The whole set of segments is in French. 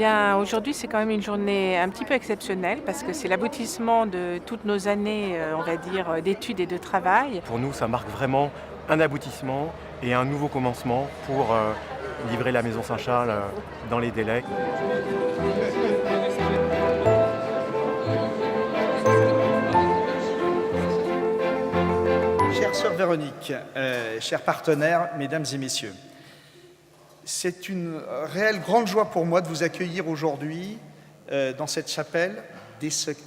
bien, aujourd'hui, c'est quand même une journée un petit peu exceptionnelle parce que c'est l'aboutissement de toutes nos années, on va dire, d'études et de travail. Pour nous, ça marque vraiment un aboutissement et un nouveau commencement pour livrer la Maison Saint-Charles dans les délais. Chère sœur Véronique, chers partenaires, mesdames et messieurs, c'est une réelle grande joie pour moi de vous accueillir aujourd'hui dans cette chapelle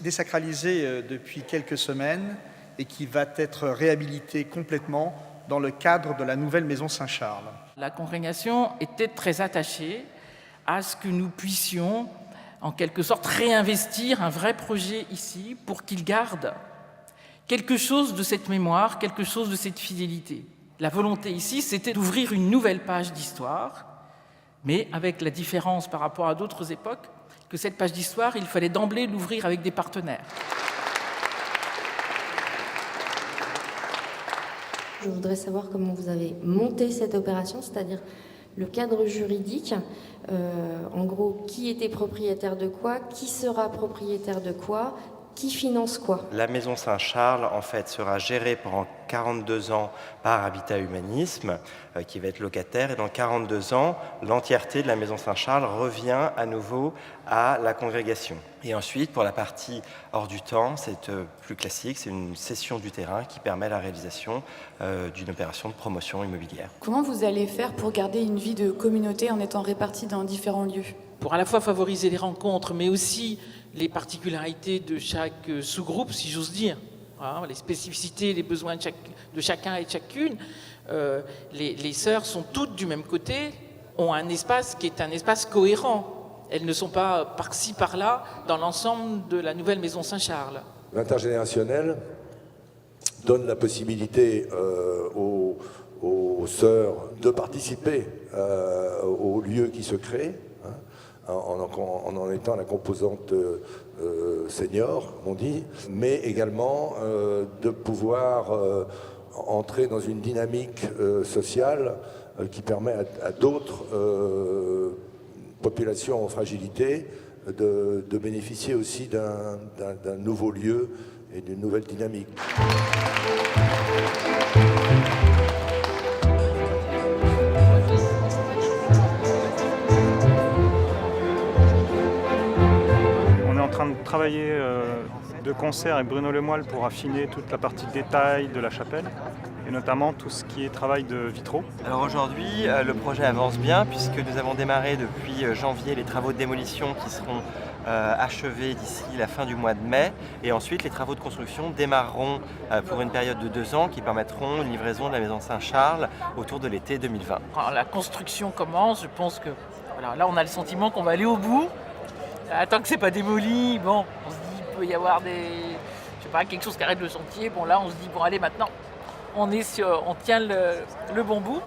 désacralisée depuis quelques semaines et qui va être réhabilitée complètement dans le cadre de la nouvelle Maison Saint-Charles. La congrégation était très attachée à ce que nous puissions, en quelque sorte, réinvestir un vrai projet ici pour qu'il garde quelque chose de cette mémoire, quelque chose de cette fidélité. La volonté ici, c'était d'ouvrir une nouvelle page d'histoire, mais avec la différence par rapport à d'autres époques, que cette page d'histoire, il fallait d'emblée l'ouvrir avec des partenaires. Je voudrais savoir comment vous avez monté cette opération, c'est-à-dire le cadre juridique, en gros, qui était propriétaire de quoi, qui sera propriétaire de quoi, qui finance quoi. La Maison Saint-Charles, en fait, sera gérée pendant 42 ans par Habitat Humanisme, qui va être locataire. Et dans 42 ans, l'entièreté de la Maison Saint-Charles revient à nouveau à la congrégation. Et ensuite, pour la partie hors du temps, c'est plus classique, c'est une cession du terrain qui permet la réalisation d'une opération de promotion immobilière. Comment vous allez faire pour garder une vie de communauté en étant répartis dans différents lieux ? Pour à la fois favoriser les rencontres, mais aussi les particularités de chaque sous-groupe, si j'ose dire, voilà, les spécificités, les besoins de chacun et de chacune. Les sœurs sont toutes du même côté, ont un espace qui est un espace cohérent. Elles ne sont pas par-ci, par-là, dans l'ensemble de la nouvelle Maison Saint-Charles. L'intergénérationnel donne la possibilité aux sœurs de participer au lieu qui se crée, en étant la composante senior, on dit, mais également de pouvoir entrer dans une dynamique sociale qui permet à d'autres populations en fragilité de bénéficier aussi d'un nouveau lieu et d'une nouvelle dynamique. En train de travailler de concert avec Bruno Lemoyle pour affiner toute la partie détail de la chapelle et notamment tout ce qui est travail de vitraux. Alors aujourd'hui, le projet avance bien puisque nous avons démarré depuis janvier les travaux de démolition qui seront achevés d'ici la fin du mois de mai et ensuite les travaux de construction démarreront pour une période de 2 ans qui permettront une livraison de la Maison Saint-Charles autour de l'été 2020. Quand la construction commence, je pense que voilà, là on a le sentiment qu'on va aller au bout. Tant que c'est pas démoli, bon, on se dit il peut y avoir quelque chose qui arrête le chantier. Bon là, on se dit bon allez maintenant, on tient le bon bout.